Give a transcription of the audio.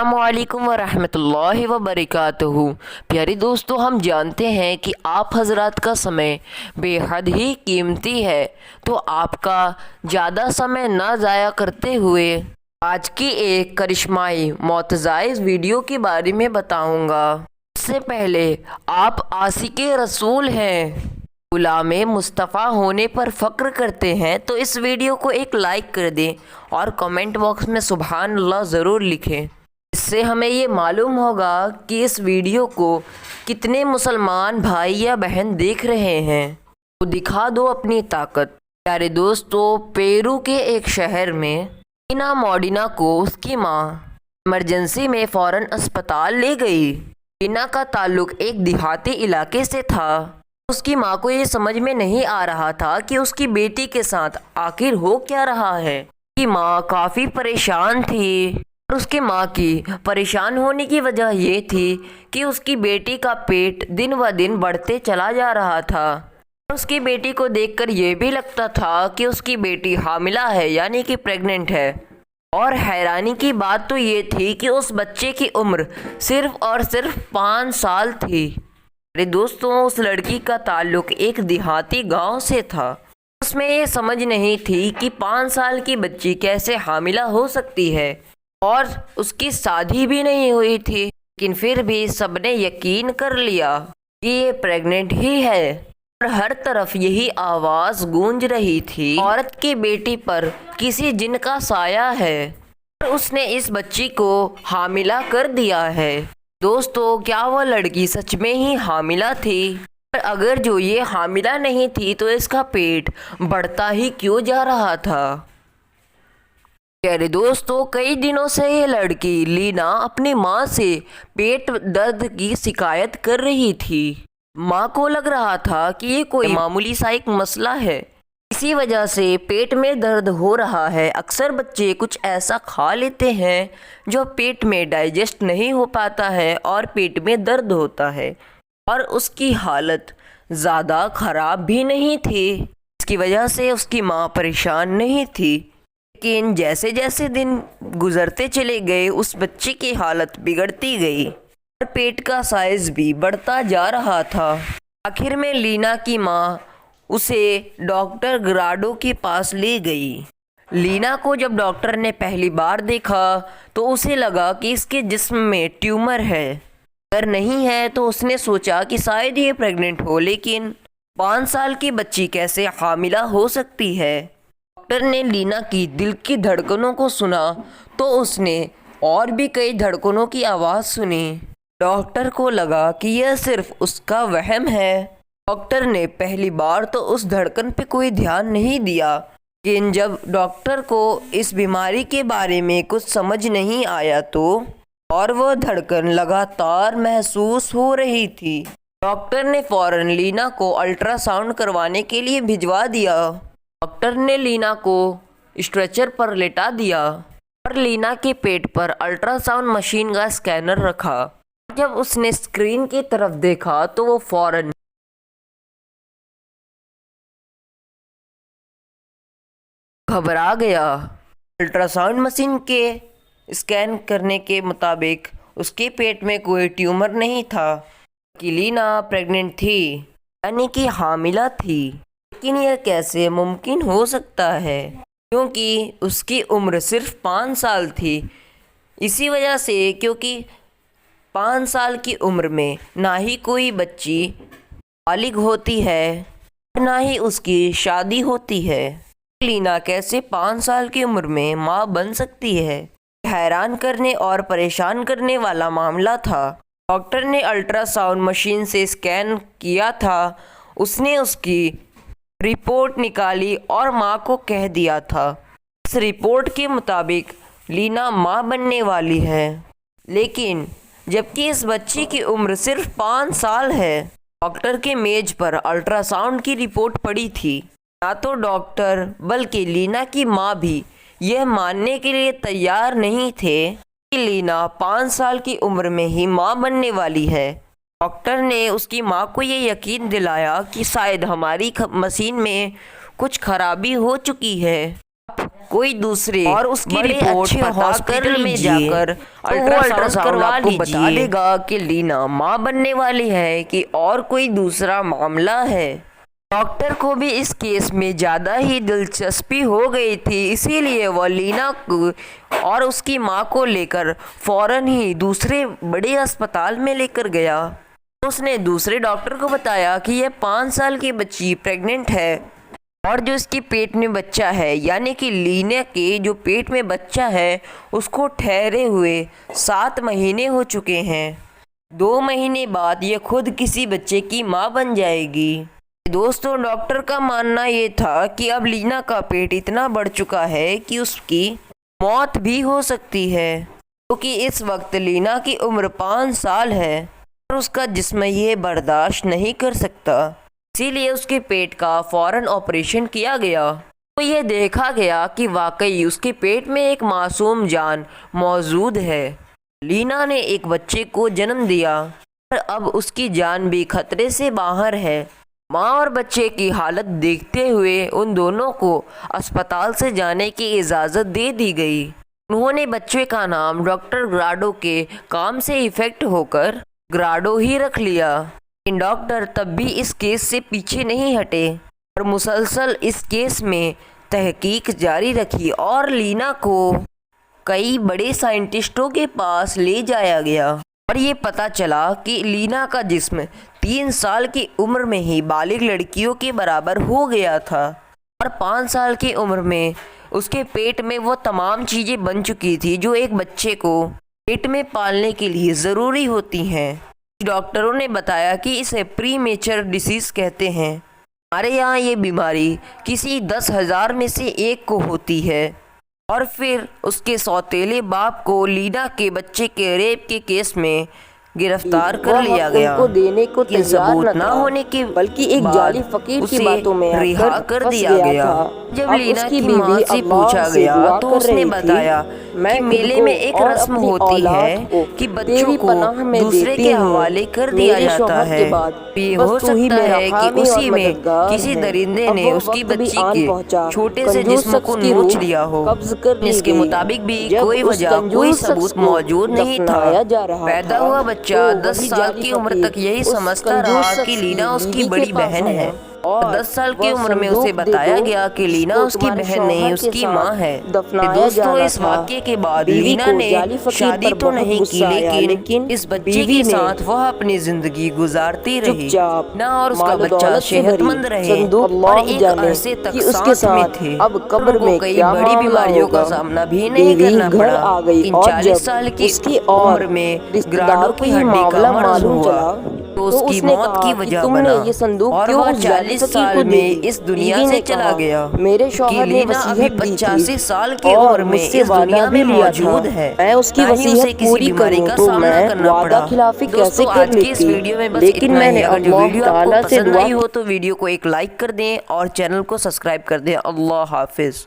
अस्सलामुअलैकुम वरहमतुल्लाहि वबरकातुहू। प्यारे दोस्तों, हम जानते हैं कि आप हजरात का समय बेहद ही कीमती है, तो आपका ज़्यादा समय ना ज़ाया करते हुए आज की एक करिश्माई मोतज़ाइज़ वीडियो के बारे में बताऊंगा। इससे पहले आप आशिक़े रसूल हैं, गुलामे मुस्तफ़ा होने पर फ़ख्र करते हैं, तो इस वीडियो को एक लाइक कर दें और कमेंट बॉक्स में सुभान अल्लाह ज़रूर लिखें। इससे हमें ये मालूम होगा कि इस वीडियो को कितने मुसलमान भाई या बहन देख रहे हैं। तो दिखा दो अपनी ताकत। प्यारे दोस्तों, पेरू के एक शहर में लीना मॉडिना को उसकी माँ इमरजेंसी में फ़ौरन अस्पताल ले गई। लीना का ताल्लुक़ एक देहाती इलाके से था। उसकी माँ को ये समझ में नहीं आ रहा था कि उसकी बेटी के साथ आखिर हो क्या रहा है। उसकी माँ काफ़ी परेशान थी और उसकी माँ की परेशान होने की वजह ये थी कि उसकी बेटी का पेट दिन ब दिन बढ़ते चला जा रहा था। उसकी बेटी को देखकर ये भी लगता था कि उसकी बेटी हामिला है, यानी कि प्रेग्नेंट है। और हैरानी की बात तो ये थी कि उस बच्चे की उम्र सिर्फ और सिर्फ 5 साल थी। अरे दोस्तों, उस लड़की का ताल्लुक़ एक देहाती गांव से था। उसमें ये समझ नहीं थी कि 5 साल की बच्ची कैसे हामिला हो सकती है, और उसकी शादी भी नहीं हुई थी। लेकिन फिर भी सबने यकीन कर लिया कि ये प्रेग्नेंट ही है। और हर तरफ यही आवाज़ गूंज रही थी, औरत की बेटी पर किसी जिन का साया है और उसने इस बच्ची को हामिला कर दिया है। दोस्तों, क्या वह लड़की सच में ही हामिला थी? पर अगर जो ये हामिला नहीं थी तो इसका पेट बढ़ता ही क्यों जा रहा था? प्यारे दोस्तों, कई दिनों से ये लड़की लीना अपनी माँ से पेट दर्द की शिकायत कर रही थी। माँ को लग रहा था कि ये कोई मामूली सा एक मसला है, इसी वजह से पेट में दर्द हो रहा है। अक्सर बच्चे कुछ ऐसा खा लेते हैं जो पेट में डाइजेस्ट नहीं हो पाता है और पेट में दर्द होता है, और उसकी हालत ज़्यादा ख़राब भी नहीं थी। इसकी वजह से उसकी माँ परेशान नहीं थी। लेकिन जैसे जैसे दिन गुज़रते चले गए, उस बच्चे की हालत बिगड़ती गई और पेट का साइज़ भी बढ़ता जा रहा था। आखिर में लीना की माँ उसे डॉक्टर ग्राडो के पास ले गई। लीना को जब डॉक्टर ने पहली बार देखा तो उसे लगा कि इसके जिस्म में ट्यूमर है। अगर नहीं है तो उसने सोचा कि शायद ये प्रेग्नेंट हो, लेकिन 5 साल की बच्ची कैसे हामिला हो सकती है। डॉक्टर ने लीना की दिल की धड़कनों को सुना तो उसने और भी कई धड़कनों की आवाज़ सुनी। डॉक्टर को लगा कि यह सिर्फ उसका वहम है। डॉक्टर ने पहली बार तो उस धड़कन पे कोई ध्यान नहीं दिया, लेकिन जब डॉक्टर को इस बीमारी के बारे में कुछ समझ नहीं आया तो और वह धड़कन लगातार महसूस हो रही थी। डॉक्टर ने फ़ौरन लीना को अल्ट्रासाउंड करवाने के लिए भिजवा दिया। डॉक्टर ने लीना को स्ट्रेचर पर लेटा दिया और लीना के पेट पर अल्ट्रासाउंड मशीन का स्कैनर रखा। जब उसने स्क्रीन की तरफ देखा तो वो फ़ौरन घबरा गया। अल्ट्रासाउंड मशीन के स्कैन करने के मुताबिक उसके पेट में कोई ट्यूमर नहीं था कि लीना प्रेग्नेंट थी, यानी कि हामिला थी। लेकिन यह कैसे मुमकिन हो सकता है, क्योंकि उसकी उम्र सिर्फ 5 साल थी। इसी वजह से, क्योंकि 5 साल की उम्र में ना ही कोई बच्ची बालिग होती है, ना ही उसकी शादी होती है। लीना कैसे 5 साल की उम्र में माँ बन सकती है? हैरान करने और परेशान करने वाला मामला था। डॉक्टर ने अल्ट्रासाउंड मशीन से स्कैन किया था, उसने उसकी रिपोर्ट निकाली और माँ को कह दिया था। इस रिपोर्ट के मुताबिक लीना माँ बनने वाली है, लेकिन जबकि इस बच्ची की उम्र सिर्फ 5 साल है। डॉक्टर के मेज पर अल्ट्रासाउंड की रिपोर्ट पड़ी थी। ना तो डॉक्टर बल्कि लीना की माँ भी यह मानने के लिए तैयार नहीं थे कि लीना 5 साल की उम्र में ही माँ बनने वाली है। डॉक्टर ने उसकी माँ को ये यकीन दिलाया कि शायद हमारी मशीन में कुछ खराबी हो चुकी है, कोई दूसरे और उसकी बड़े अच्छे हॉस्पिटल में जाकर अल्ट्रासाउंड करवा लीजिए, बता देगा कि लीना माँ बनने वाली है कि और कोई दूसरा मामला है। डॉक्टर को भी इस केस में ज़्यादा ही दिलचस्पी हो गई थी, इसीलिए वह लीना को और उसकी माँ को लेकर फ़ौरन ही दूसरे बड़े अस्पताल में लेकर गया। उसने दूसरे डॉक्टर को बताया कि यह 5 साल की बच्ची प्रेग्नेंट है और जो इसके पेट में बच्चा है, यानी कि लीना के जो पेट में बच्चा है उसको ठहरे हुए 7 महीने हो चुके हैं। 2 महीने बाद यह खुद किसी बच्चे की माँ बन जाएगी। दोस्तों, डॉक्टर का मानना ये था कि अब लीना का पेट इतना बढ़ चुका है कि उसकी मौत भी हो सकती है, क्योंकि इस वक्त लीना की उम्र 5 साल है और उसका जिस्म ये बर्दाश्त नहीं कर सकता। इसीलिए उसके पेट का फ़ौरन ऑपरेशन किया गया। तो यह देखा गया कि वाकई उसके पेट में एक मासूम जान मौजूद है। लीना ने एक बच्चे को जन्म दिया और अब उसकी जान भी खतरे से बाहर है। माँ और बच्चे की हालत देखते हुए उन दोनों को अस्पताल से जाने की इजाज़त दे दी गई। उन्होंने बच्चे का नाम डॉक्टर ग्राडो के काम से इफ़ेक्ट होकर ग्राडो ही रख लिया। लेकिन डॉक्टर तब भी इस केस से पीछे नहीं हटे और मुसलसल इस केस में तहकीक जारी रखी और लीना को कई बड़े साइंटिस्टों के पास ले जाया गया और ये पता चला कि लीना का जिस्म 3 साल की उम्र में ही बालिग लड़कियों के बराबर हो गया था और 5 साल की उम्र में उसके पेट में वो तमाम चीज़ें बन चुकी थी जो एक बच्चे को पेट में पालने के लिए ज़रूरी होती हैं। डॉक्टरों ने बताया कि इसे प्रीमेचर डिसीज़ कहते हैं। हमारे यहाँ ये बीमारी किसी 10,000 में से एक को होती है और फिर उसके सौतेले बाप को लीना के बच्चे के रेप के केस में गिरफ्तार कर लिया गया। उनको देने को सबूत न होने के बल्कि एक जाली फकीर की बातों में रिहा कर दिया गया। जब लीना की माँ से पूछा गया तो उसने बताया कि मेले में एक रस्म होती है कि बच्चों को दूसरे के हवाले कर दिया जाता है। ये हो सकता है कि उसी में किसी दरिंदे ने उसकी बच्ची के छोटे से जिस्म को नोच लिया हो। इसके मुताबिक भी कोई वजह, कोई सबूत मौजूद नहीं था। पैदा हुआ बच्चा 10 साल की उम्र तक यही समझता रहा कि लीना उसकी बड़ी बहन है और 10 साल की उम्र में उसे बताया गया कि लीना उसकी बहन नहीं, उसकी माँ है। दोस्तों, इस वाक़ये के बाद लीना ने शादी तो नहीं की, लेकिन इस बच्चे के साथ वह अपनी जिंदगी गुजारती रही ना और उसका बच्चा सेहतमंद रहे और एक अरसे तक साथ में थे। अब कब्र में कई बड़ी बीमारियों का सामना भी नहीं करना पड़ा। इन 40 साल की उम्र में ग्राडो की हड्डी का मर्ज हुआ तो उसकी मौत की वजह बना और वह 40 साल में इस दुनिया से चला गया। मेरे शौहर ने वसीयत दी थी 85 साल की उम्र में इस दुनिया में मौजूद है। मैं उसकी वसीयत पूरी करूं तो मैं वादा खिलाफी कैसे कर लेती, लेकिन मैंने अल्लाह ताला से दुआ हो तो वीडियो को एक लाइक कर दें और चैनल को सब्सक्राइब कर दें। अल्लाह हाफिज।